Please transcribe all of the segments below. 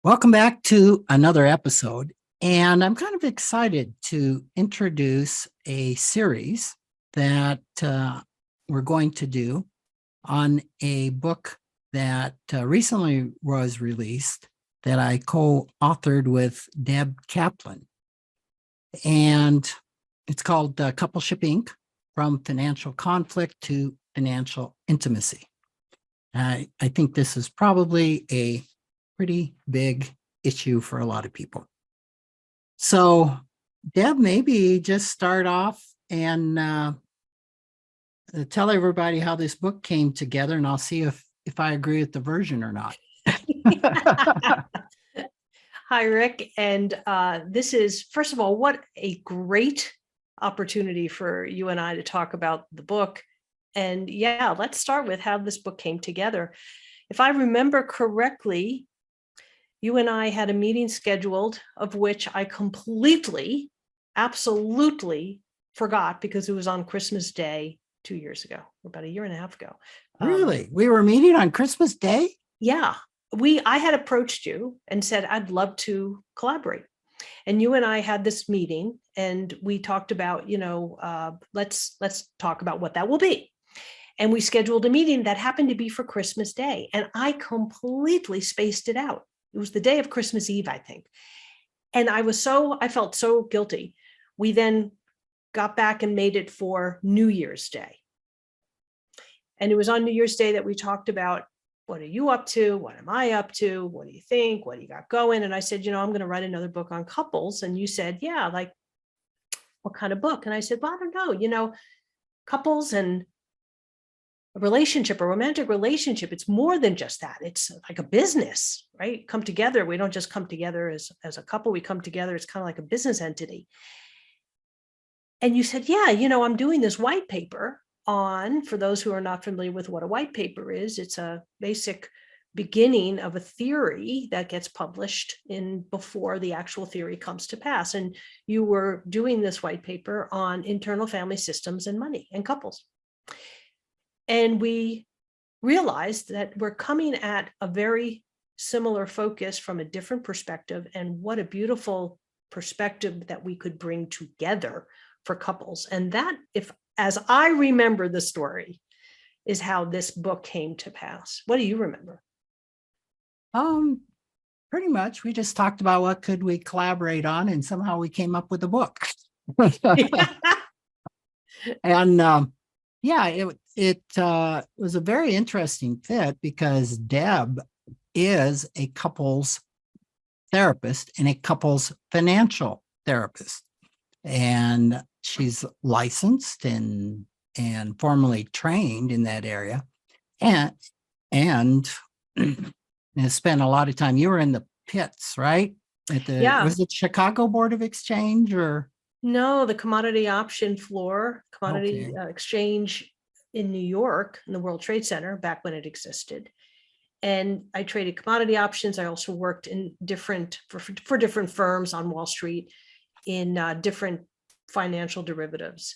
Welcome back to another episode. And I'm kind of excited to introduce a series that we're going to do on a book that recently was released that I co-authored with Deb Kaplan. And it's called Coupleship Inc. From Financial Conflict to Financial Intimacy. I think this is probably a pretty big issue for a lot of people. So, Deb, maybe just start off and tell everybody how this book came together, and I'll see if I agree with the version or not. Hi, Rick. And this is, first of all, what a great opportunity for you and I to talk about the book. And yeah, let's start with how this book came together. If I remember correctly, you and I had a meeting scheduled of which I completely, absolutely forgot because it was on Christmas Day 2 years ago, about a year and a half ago. Really? We were meeting on Christmas Day? Yeah. I had approached you and said, I'd love to collaborate. And you and I had this meeting and we talked about, let's talk about what that will be. And we scheduled a meeting that happened to be for Christmas Day. And I completely spaced it out. It was the day of Christmas Eve, I think. And I felt so guilty. We then got back and made it for New Year's Day. And it was on New Year's Day that we talked about, what are you up to? What am I up to? What do you think? What do you got going? And I said, I'm going to write another book on couples. And you said, yeah, like what kind of book? And I said, well, I don't know, couples and a relationship, a romantic relationship, it's more than just that. It's like a business, right? Come together. We don't just come together as a couple. We come together. It's kind of like a business entity. And you said, yeah, I'm doing this white paper on, for those who are not familiar with what a white paper is, it's a basic beginning of a theory that gets published before the actual theory comes to pass. And you were doing this white paper on internal family systems and money and couples. And we realized that we're coming at a very similar focus from a different perspective. And what a beautiful perspective that we could bring together for couples. And that, as I remember the story, is how this book came to pass. What do you remember? Pretty much. We just talked about what could we collaborate on, and somehow we came up with a book. And it was a very interesting fit because Deb is a couples therapist and a couples financial therapist. And she's licensed and formally trained in that area. And spent a lot of time. You were in the pits, right? Was it Chicago Board of Exchange or? No, the commodity option floor, exchange in New York, in the World Trade Center, back when it existed. And I traded commodity options. I also worked in for different firms on Wall Street in different financial derivatives.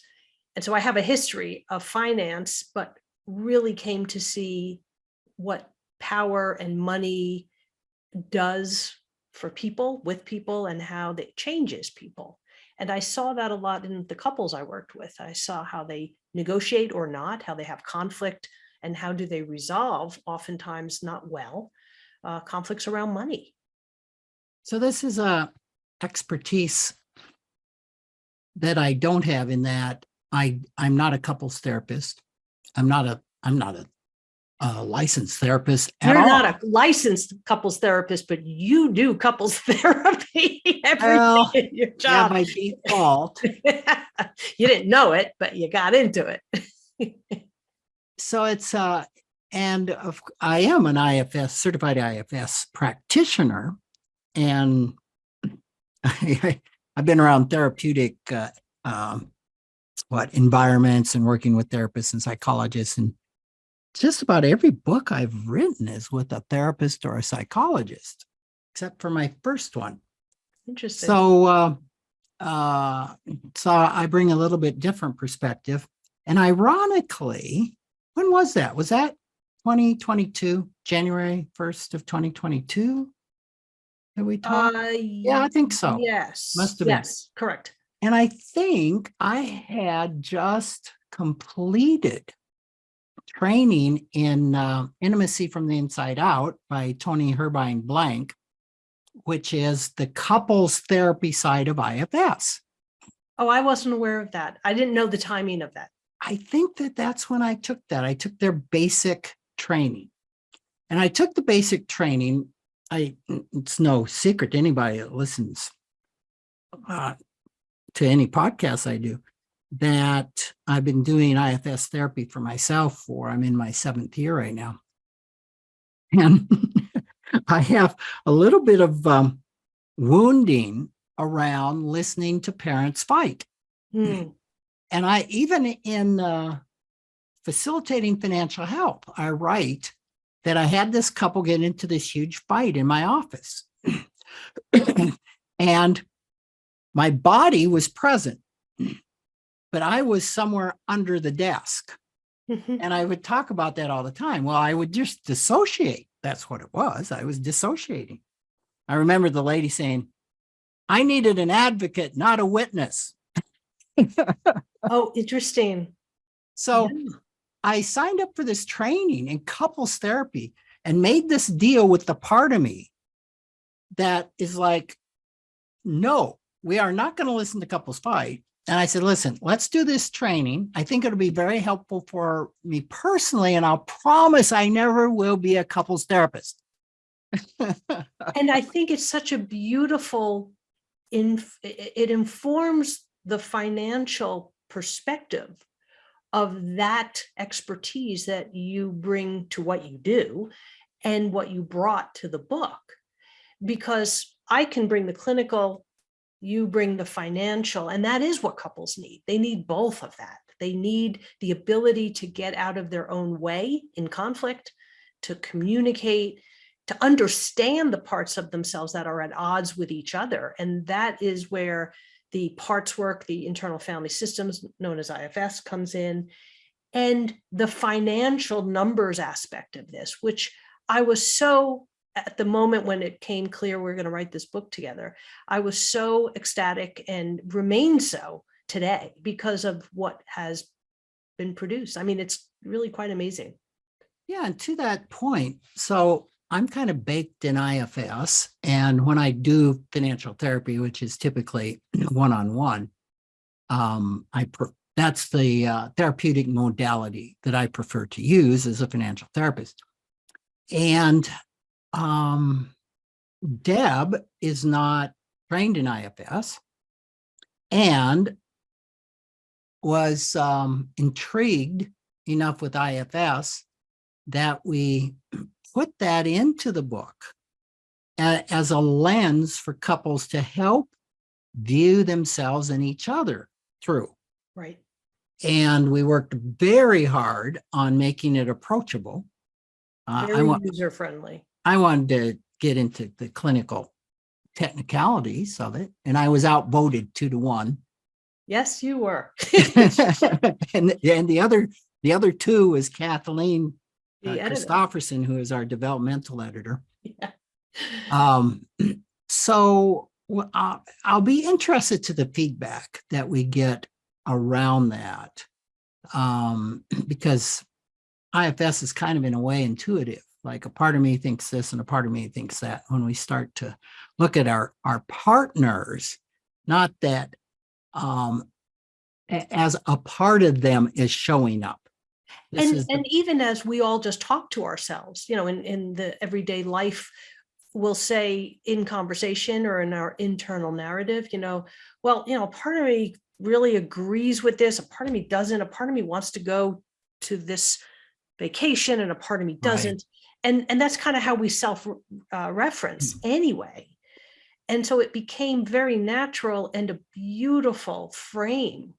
And so I have a history of finance, but really came to see what power and money does for people, with people, and how that changes people. And I saw that a lot in the couples I worked with. I saw how they negotiate or not, how they have conflict, and how do they resolve, oftentimes not well, conflicts around money. So this is a expertise that I don't have, in that I'm not a couples therapist. I'm not a licensed therapist at all. You're not a licensed couples therapist, but you do couples therapy every day in your job. Yeah, by default. You didn't know it, but you got into it. So it's I am an IFS, certified IFS practitioner, and I've been around therapeutic environments and working with therapists and psychologists, and just about every book I've written is with a therapist or a psychologist, except for my first one. Interesting. So I bring a little bit different perspective. And ironically, when was that? Was that 2022, January 1st of 2022? Did we talk? Yeah, I think so. Yes. Must have been. Yes, correct. And I think I had just completed training in Intimacy from the Inside Out by Tony Herbine Blank, which is the couples therapy side of IFS. Oh, I wasn't aware of that. I didn't know the timing of that. I think that's when I took that. I took their basic training. And I took the basic training. It's no secret to anybody that listens to any podcast I do that I've been doing IFS therapy for myself I'm in my 7th year right now. And I have a little bit of wounding around listening to parents fight. Hmm. And I, even in facilitating financial help, I write that I had this couple get into this huge fight in my office. And my body was present, but I was somewhere under the desk. And I would talk about that all the time. Well, I would just dissociate. That's what it was. I was dissociating. I remember the lady saying, I needed an advocate, not a witness. Oh, interesting. So I signed up for this training in couples therapy and made this deal with the part of me that is like, no, we are not going to listen to couples fight. And I said, listen, let's do this training. I think it'll be very helpful for me personally. And I'll promise I never will be a couples therapist. And I think it's such a beautiful, it informs the financial perspective of that expertise that you bring to what you do and what you brought to the book. Because I can bring the clinical, you bring the financial, and that is what couples need. They need both of that. They need the ability to get out of their own way in conflict, to communicate, to understand the parts of themselves that are at odds with each other. And that is where the parts work, the internal family systems, known as IFS, comes in, and the financial numbers aspect of this, which I was so, at the moment when it came clear we're going to write this book together, I was so ecstatic and remain so today because of what has been produced. I mean, it's really quite amazing. Yeah, and to that point, so I'm kind of baked in IFS, and when I do financial therapy, which is typically one-on-one, that's the therapeutic modality that I prefer to use as a financial therapist. And Deb is not trained in IFS and was intrigued enough with IFS that we put that into the book as a lens for couples to help view themselves and each other through. Right. And we worked very hard on making it approachable. Very user-friendly. I wanted to get into the clinical technicalities of it, and I was outvoted 2-1. Yes, you were. and the other 2 was Kathleen Christofferson, who is our developmental editor. Yeah. So I'll be interested to the feedback that we get around that, because IFS is kind of in a way intuitive. Like a part of me thinks this and a part of me thinks that. When we start to look at our partners, not that as a part of them is showing up. And even as we all just talk to ourselves, you know, in the everyday life, we'll say in conversation or in our internal narrative, you know, well, you know, part of me really agrees with this, a part of me doesn't, a part of me wants to go to this vacation and a part of me doesn't. Right. And that's kind of how we self-reference anyway. And so it became very natural and a beautiful frame,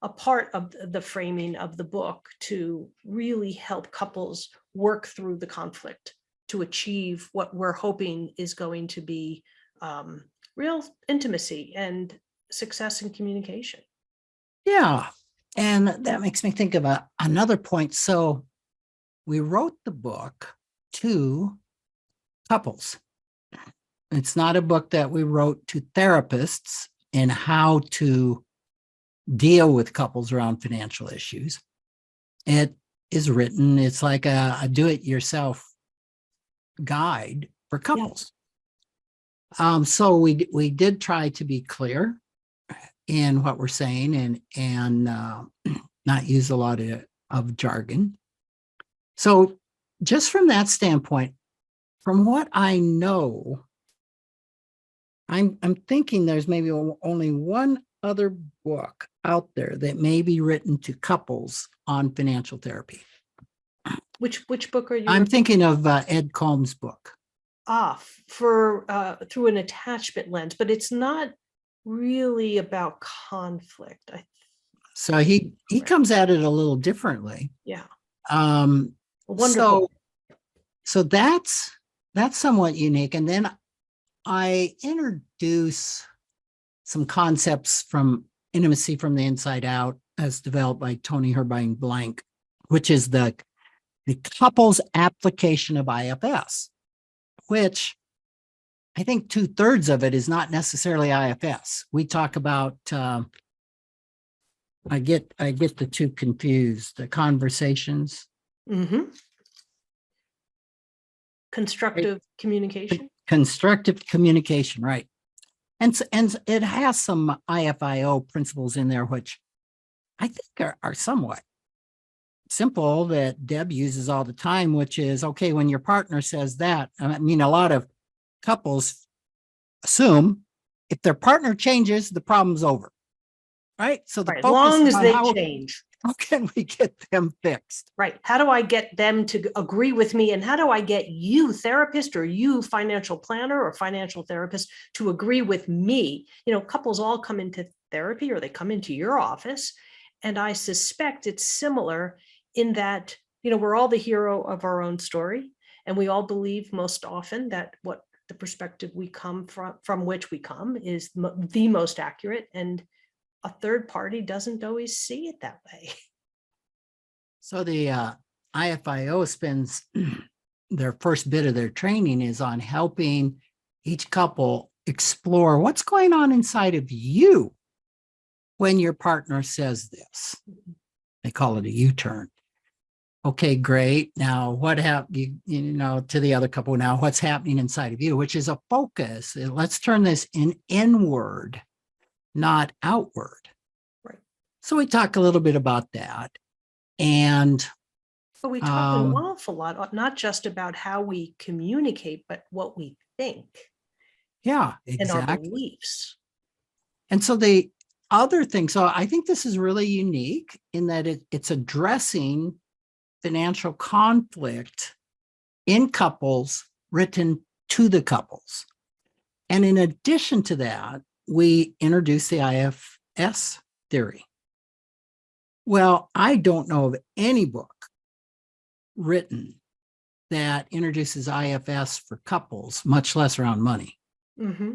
a part of the framing of the book, to really help couples work through the conflict to achieve what we're hoping is going to be real intimacy and success in communication. Yeah. And that makes me think of another point. So we wrote the book to couples. It's not a book that we wrote to therapists in how to deal with couples around financial issues. It is written, it's like a do-it-yourself guide for couples. So we did try to be clear in what we're saying and not use a lot of jargon. So just from that standpoint, from what I know, I'm thinking there's maybe only one other book out there that may be written to couples on financial therapy. Which book are you? I'm thinking of Ed Combs' book. For through an attachment lens, but it's not really about conflict. So he comes at it a little differently. Yeah. Wonderful. So that's somewhat unique. And then I introduce some concepts from Intimacy from the Inside Out as developed by Tony Herbine Blank, which is the couple's application of IFS, which I think 2/3 of it is not necessarily IFS. We talk about, I get the two confused, the conversations. Mm-hmm. Constructive communication. Constructive communication, right. And it has some IFIO principles in there, which I think are somewhat simple that Deb uses all the time, which is, okay, when your partner says that, I mean, a lot of couples assume if their partner changes, the problem's over, right? So the as long as they change. How can we get them fixed? Right. How do I get them to agree with me? And how do I get you, therapist, or you, financial planner or financial therapist, to agree with me? Couples all come into therapy or they come into your office. And I suspect it's similar in that, we're all the hero of our own story. And we all believe most often that what the perspective we come from which we come is the most accurate. And a third party doesn't always see it that way. So the IFIO spends their first bit of their training is on helping each couple explore what's going on inside of you when your partner says this. They call it a U-turn. Okay, great. Now what happened, to the other couple now, what's happening inside of you, which is a focus. Let's turn this inward, not outward. Right. So we talk a little bit about that. And but we talk an awful lot, not just about how we communicate, but what we think. Yeah, exactly. And our beliefs. And so the other thing, so I think this is really unique in that it's addressing financial conflict in couples written to the couples. And in addition to that, we introduce the IFS theory. Well, I don't know of any book written that introduces IFS for couples, much less around money. Mm-hmm.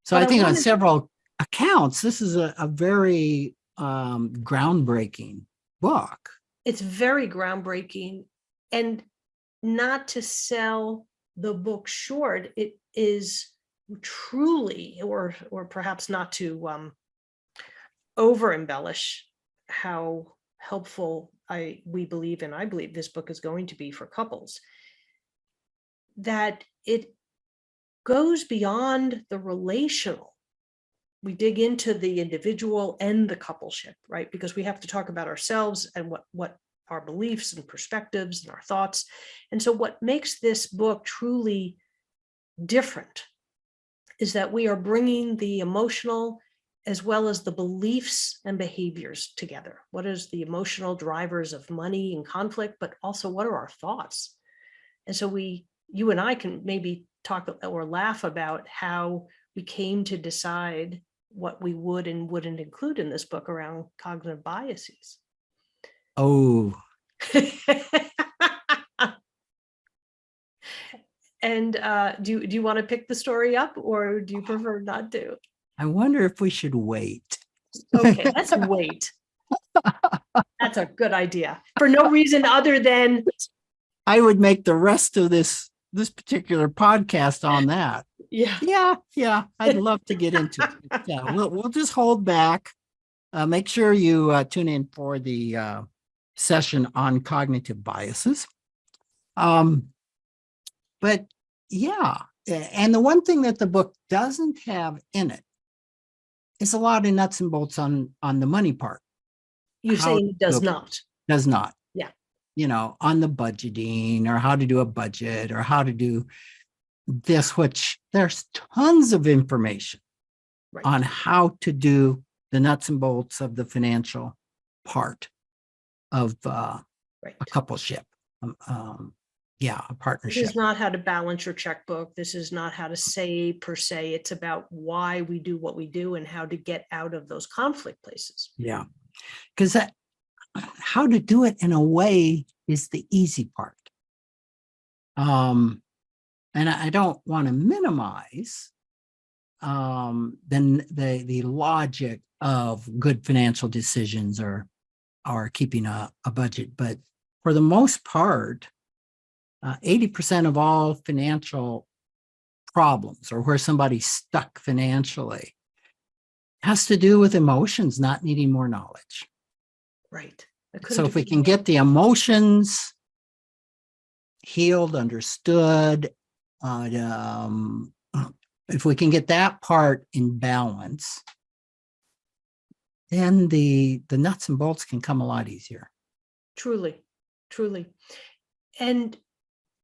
So I think on several accounts, this is a very groundbreaking book. It's very groundbreaking, and not to sell the book short, it is truly, or perhaps not to over embellish how helpful we believe, and I believe this book is going to be for couples, that it goes beyond the relational. We dig into the individual and the coupleship, right? Because we have to talk about ourselves and what our beliefs and perspectives and our thoughts. And so what makes this book truly different is that we are bringing the emotional as well as the beliefs and behaviors together. What is the emotional drivers of money and conflict, but also what are our thoughts? And so you and I can maybe talk or laugh about how we came to decide what we would and wouldn't include in this book around cognitive biases. Oh. And do you want to pick the story up, or do you prefer not to? I wonder if we should wait. Okay, let's wait. That's a good idea. For no reason other than I would make the rest of this this particular podcast on that. Yeah. Yeah, I'd love to get into it. But, we'll just hold back. Make sure you tune in for the session on cognitive biases. But yeah, and the one thing that the book doesn't have in it is a lot of nuts and bolts on the money part. You're How saying it does to- not. Does not. Yeah. On the budgeting or how to do a budget or how to do this, which there's tons of information Right. on how to do the nuts and bolts of the financial part of Right. a coupleship. A This partnership. is not how to balance your checkbook. This is not how to save per se. It's about why we do what we do and how to get out of those conflict places. Yeah. Because how to do it in a way is the easy part. And I don't want to minimize then the logic of good financial decisions or keeping a budget. But for the most part, 80% of all financial problems or where somebody's stuck financially has to do with emotions not needing more knowledge. Right. So if we can get the emotions healed, understood, if we can get that part in balance, then the nuts and bolts can come a lot easier. Truly. And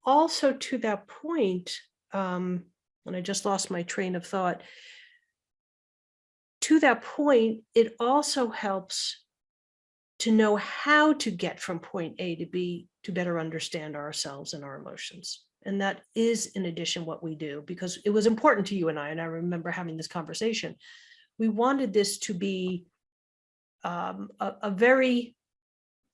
also to that point, and I just lost my train of thought. To that point, it also helps to know how to get from point A to B to better understand ourselves and our emotions. And that is, in addition, what we do, because it was important to you and I remember having this conversation. We wanted this to be a very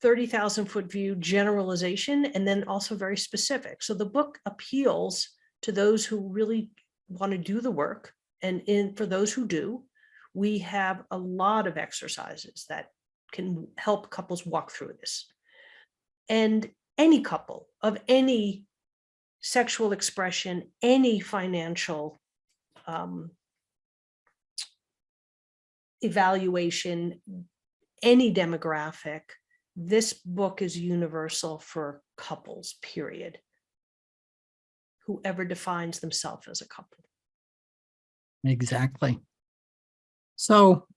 30,000 foot view generalization, and then also very specific. So the book appeals to those who really want to do the work. And for those who do, we have a lot of exercises that can help couples walk through this. And any couple of any sexual expression, any financial evaluation, any demographic, this book is universal for couples, period. Whoever defines themselves as a couple. Exactly. So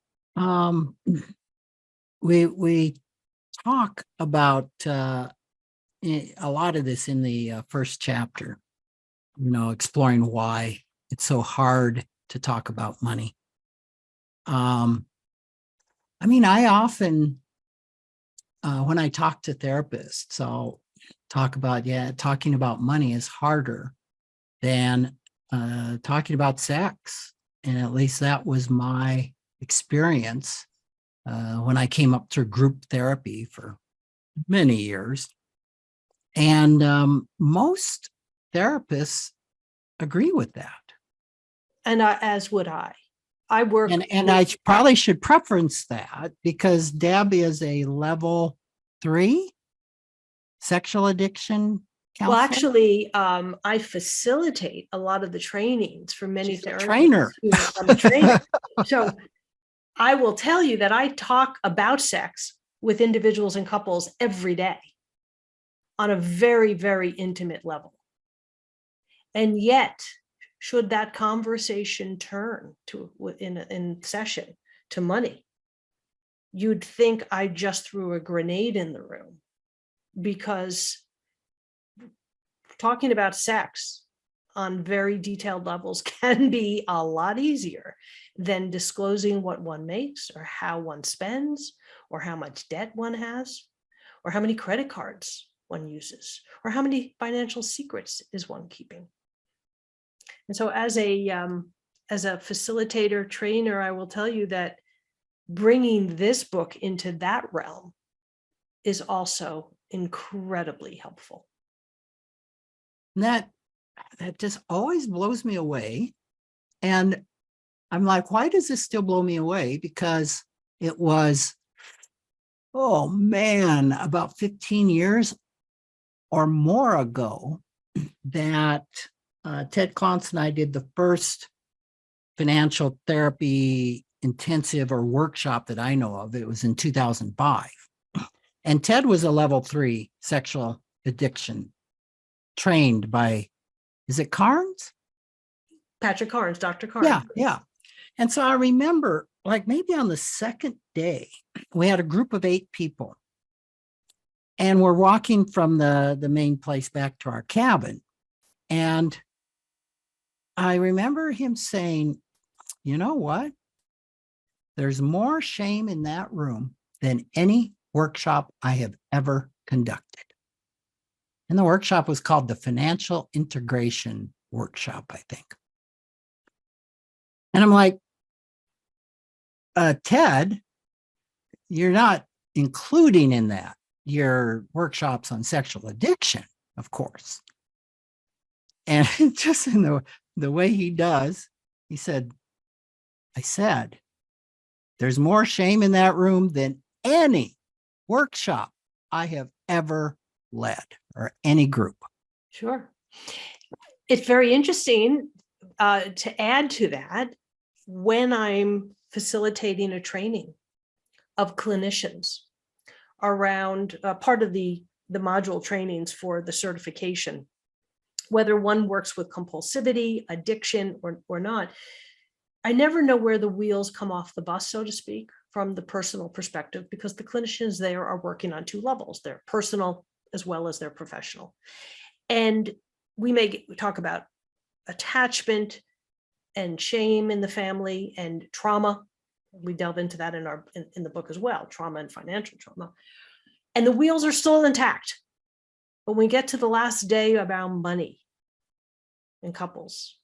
we talk about a lot of this in the first chapter, exploring why it's so hard to talk about money. I often, when I talk to therapists, I'll talk about, talking about money is harder than talking about sex. And at least that was my experience when I came up through group therapy for many years. And most therapists agree with that. And as would I. I work. And I probably should preference that because Deb is a level 3 sexual addiction counselor. Well, actually, I facilitate a lot of the trainings for many therapists. Trainer. I'm a trainer. So I will tell you that I talk about sex with individuals and couples every day on a very, very intimate level. And yet, should that conversation turn to in session to money, you'd think I just threw a grenade in the room, because talking about sex on very detailed levels can be a lot easier than disclosing what one makes or how one spends or how much debt one has or how many credit cards one uses or how many financial secrets is one keeping. And so as a facilitator, trainer, I will tell you that bringing this book into that realm is also incredibly helpful. And that just always blows me away. And I'm like, why does this still blow me away? Because it was, about 15 years or more ago that Ted Clance and I did the first financial therapy intensive or workshop that I know of. It was in 2005. And Ted was a level 3 sexual addiction trained by, is it Carnes? Patrick Carnes, Dr. Carnes. Yeah, yeah. And so I remember, like, maybe on the second day, we had a group of 8 people. And we're walking from the main place back to our cabin. And I remember him saying, you know what? There's more shame in that room than any workshop I have ever conducted. And the workshop was called the Financial Integration Workshop, I think. And I'm like, Ted, you're not including in that your workshops on sexual addiction, of course. And just in the way he does, he said, I said, there's more shame in that room than any workshop I have ever led or any group. Sure. It's very interesting to add to that, when I'm facilitating a training of clinicians around part of the module trainings for the certification, whether one works with compulsivity, addiction, or not, I never know where the wheels come off the bus, so to speak, from the personal perspective, because the clinicians there are working on 2 levels. They're personal as well as they're professional. And we may talk about attachment and shame in the family and trauma. We delve into that in the book as well, trauma and financial trauma. And the wheels are still intact. But when we get to the last day about money in couples,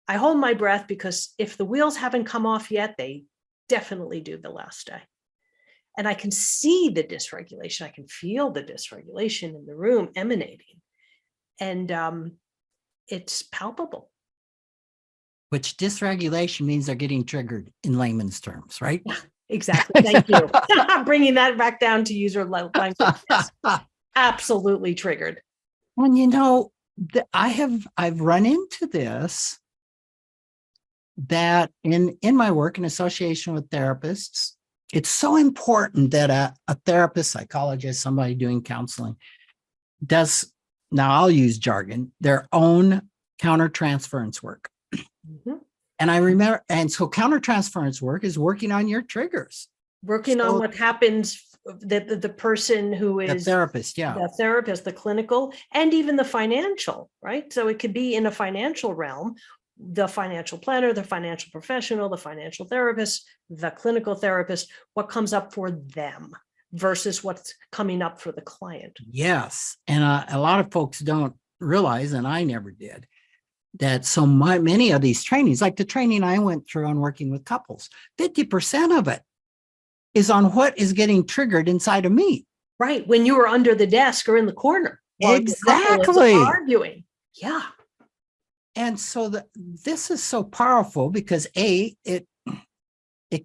I hold my breath, because if the wheels haven't come off yet, they definitely do the last day. And I can see the dysregulation. I can feel the dysregulation in the room emanating. And it's palpable. Which dysregulation means they're getting triggered in layman's terms, right? Yeah, exactly. Thank you. Bringing that back down to user language. Yes. Absolutely triggered. And you know, I've run into this, that in my work in association with therapists, it's so important that a therapist, psychologist, somebody doing counseling does, now I'll use jargon, their own countertransference work. Mm-hmm. And I remember, and so countertransference work is working on your triggers. Working on what happens, the person who is the therapist, the therapist, the clinical, and even the financial, right? So it could be in a financial realm, the financial planner, the financial professional, the financial therapist, the clinical therapist, what comes up for them versus what's coming up for the client. Yes. And a lot of folks don't realize, and I never did, that so many of these trainings, like the training I went through on working with couples, 50% of it is on what is getting triggered inside of me. Right. When you were under the desk or in the corner. Exactly. Arguing. Yeah. And so this is so powerful because it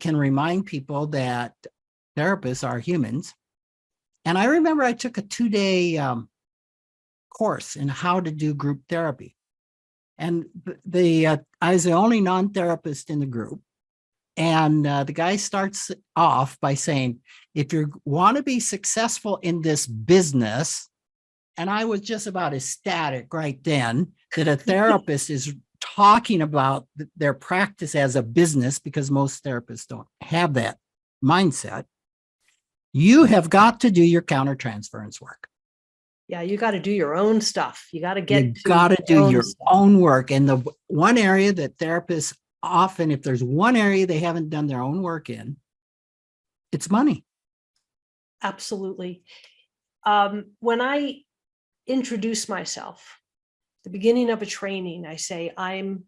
can remind people that therapists are humans. And I remember I took a 2-day course in how to do group therapy. And I was the only non-therapist in the group. And the guy starts off by saying, if you want to be successful in this business, and I was just about ecstatic right then that a therapist is talking about their practice as a business, because most therapists don't have that mindset. You have got to do your countertransference work. Yeah, you got to do your own stuff. You got to get. You got to do your own work. And the one area that therapists often, if there's one area they haven't done their own work in, it's money. Absolutely. When I introduce myself, the beginning of a training, I say, I'm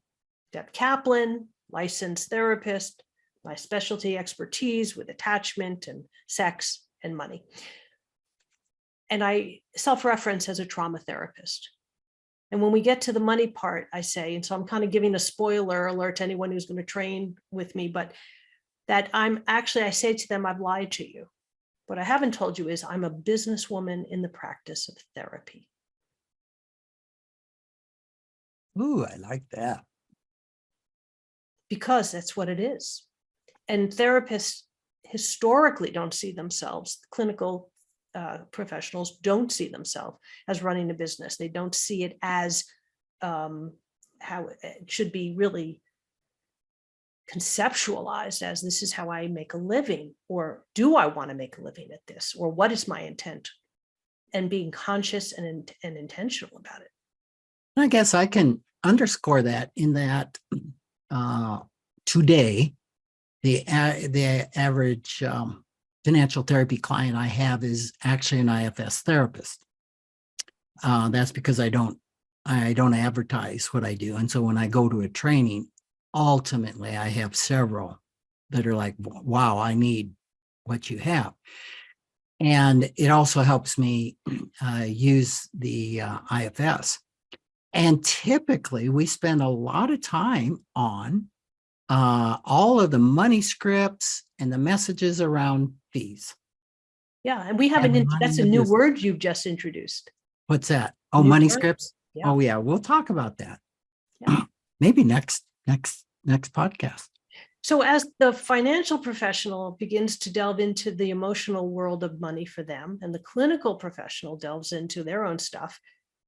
Deb Kaplan, licensed therapist, my specialty expertise with attachment and sex and money. And I self-reference as a trauma therapist. And when we get to the money part, I say, and so I'm kind of giving a spoiler alert to anyone who's going to train with me, but that I say to them, I've lied to you. What I haven't told you is I'm a businesswoman in the practice of therapy. Ooh, I like that. because that's what it is. And therapists historically don't see themselves, clinical professionals don't see themselves as running a business. They don't see it as how it should be really conceptualized as this is how I make a living, or do I want to make a living at this, or what is my intent, and being conscious and intentional about it. I guess I can underscore that in that today, the average financial therapy client I have is actually an IFS therapist. That's because I don't advertise what I do. And so when I go to a training, ultimately I have several that are like, wow, I need what you have. And it also helps me use the IFS. And typically we spend a lot of time on all of the money scripts and the messages around fees. Yeah, and we have that's a new word you've just introduced. What's that? Oh, New money word. scripts. Yeah. Oh yeah, we'll talk about that. Yeah. Maybe next podcast. So as the financial professional begins to delve into the emotional world of money for them, and the clinical professional delves into their own stuff,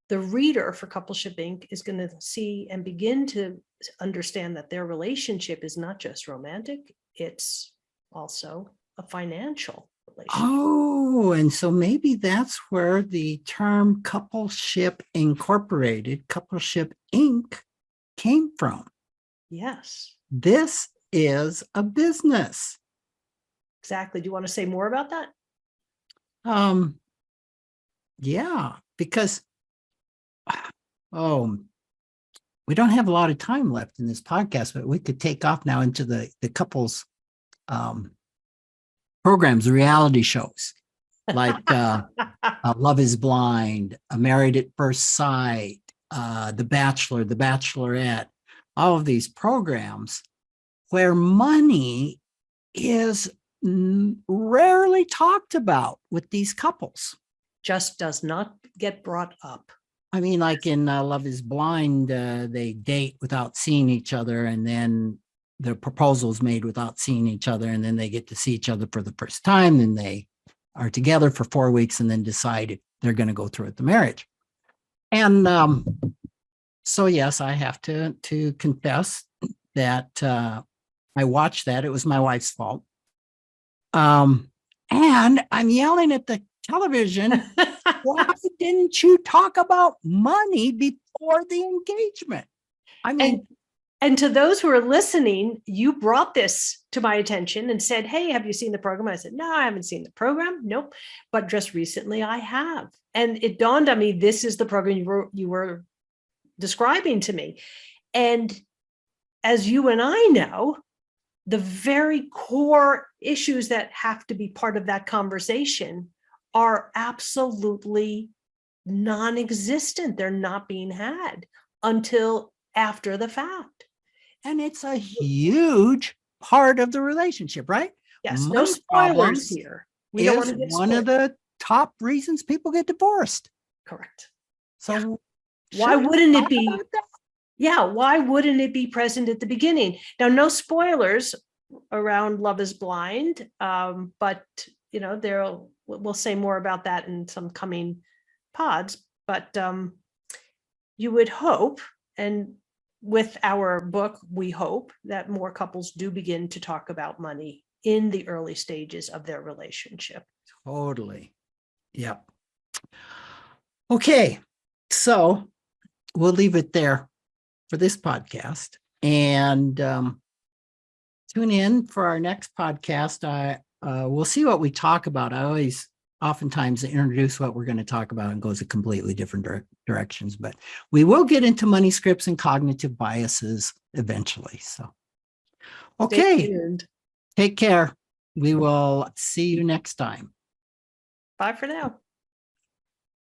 the reader for Coupleship Inc. is going to see and begin to understand that their relationship is not just romantic, it's also a financial relationship. Oh, and so maybe that's where the term Coupleship Incorporated, Coupleship Inc. came from. Yes. This is a business. Exactly. Do you want to say more about that? Yeah, because we don't have a lot of time left in this podcast, but we could take off now into the couples programs, reality shows like Love is Blind, Married at First Sight, The Bachelor, The Bachelorette, all of these programs where money is rarely talked about with these couples. Just does not get brought up. I mean, like in Love is Blind, they date without seeing each other, and then the proposals made without seeing each other, and then they get to see each other for the first time, and they are together for 4 weeks and then decide if they're going to go through with the marriage. And so, yes, I have to confess that I watched that. It was my wife's fault. And I'm yelling at the television, why didn't you talk about money before the engagement? I mean, and to those who are listening, you brought this to my attention and said, hey, have you seen the program? I said, no, I haven't seen the program. Nope. But just recently I have. And it dawned on me, this is the program you were describing to me. And as you and I know, the very core issues that have to be part of that conversation are absolutely non-existent. They're not being had until after the fact. And it's a huge part of the relationship, right? Yes, Money no spoilers here. We don't want to get one of the top reasons people get divorced. Correct. So why wouldn't it be? Yeah, why wouldn't it be present at the beginning? Now, no spoilers around Love is Blind, but you know, we'll say more about that in some coming pods. But you would hope, and with our book, we hope that more couples do begin to talk about money in the early stages of their relationship. Totally. Yep. Okay, so we'll leave it there for this podcast, and tune in for our next podcast. We'll see what we talk about. I oftentimes introduce what we're going to talk about and goes a completely different directions, but we will get into money scripts and cognitive biases eventually. So, okay, take care. We will see you next time. Bye for now.